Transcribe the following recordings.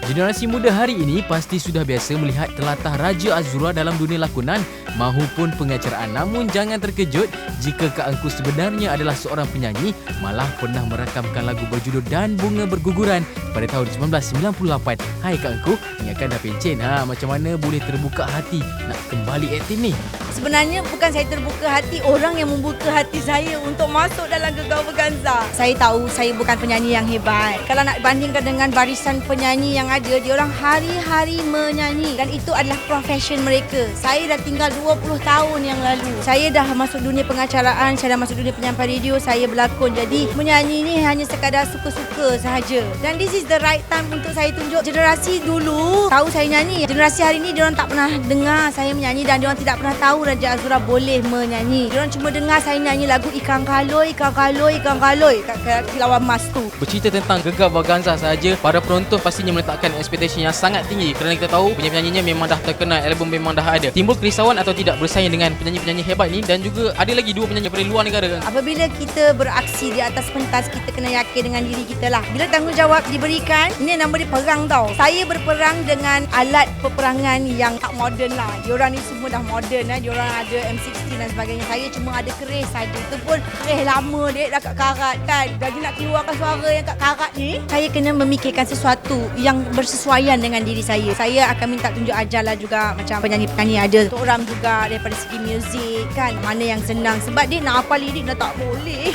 Generasi muda hari ini pasti sudah biasa melihat telatah Raja Azura dalam dunia lakonan mahupun pengacaraan. Namun jangan terkejut jika Kak Engku sebenarnya adalah seorang penyanyi, malah pernah merakamkan lagu berjudul Dan Bunga Berguguran pada tahun 1998. Hai Kak Engku, ingatkan dah pencen macam mana boleh terbuka hati nak kembali aktif ni? Sebenarnya bukan saya terbuka hati, orang yang membuka hati saya untuk masuk dalam Gegar Berganza. Saya tahu saya bukan penyanyi yang hebat. Kalau nak bandingkan dengan barisan penyanyi yang ada, dia orang hari-hari menyanyi dan itu adalah profession mereka. Saya dah tinggal 20 tahun yang lalu. Saya dah masuk dunia pengacaraan, saya dah masuk dunia penyampai radio, saya berlakon. Jadi menyanyi ni hanya sekadar suka-suka sahaja. Dan this is the right time untuk saya tunjuk. Generasi dulu tahu saya nyanyi. Generasi hari ni dia orang tak pernah dengar saya menyanyi dan dia orang tidak pernah tahu Raja Azura boleh menyanyi. Dia orang cuma dengar saya nyanyi lagu Ikan Kaloi, Ikan Kaloi, Ikan Kaloi kat Kilauan Mas tu. Bercerita tentang Gegar Berganza sahaja, para penonton pastinya meletakkan ekspektasi yang sangat tinggi kerana kita tahu penyanyi-penyanyinya memang dah terkenal, album memang dah ada. Timbul kerisauan atau tidak bersaing dengan penyanyi-penyanyi hebat ni, dan juga ada lagi dua penyanyi dari luar negara kan? Apabila kita beraksi di atas pentas, kita kena yakin dengan diri kita lah. Bila tanggungjawab diberikan, ini nama dia perang tau. Saya berperang dengan alat peperangan yang tak moden lah. Diorang ni semua dah moden lah. Diorang ada M16 dan sebagainya. Saya cuma ada keris saja. Itu pun keris lama dek dah kat karat kan. Jadi nak keluarkan suara yang kat karat ni, saya kena memikirkan sesuatu yang bersesuaian dengan diri saya. Saya akan minta tunjuk ajar lah juga macam penyanyi-penyanyi ada. Untuk orang juga daripada segi muzik kan. Mana yang senang. Sebab dia nak hafal lirik dah tak boleh.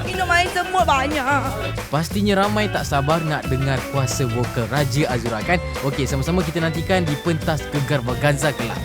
Kena main semua banyak. Pastinya ramai tak sabar nak dengar kuasa vokal Raja Azura kan? Okey, sama-sama kita nantikan di pentas Gegar Berganza kelak.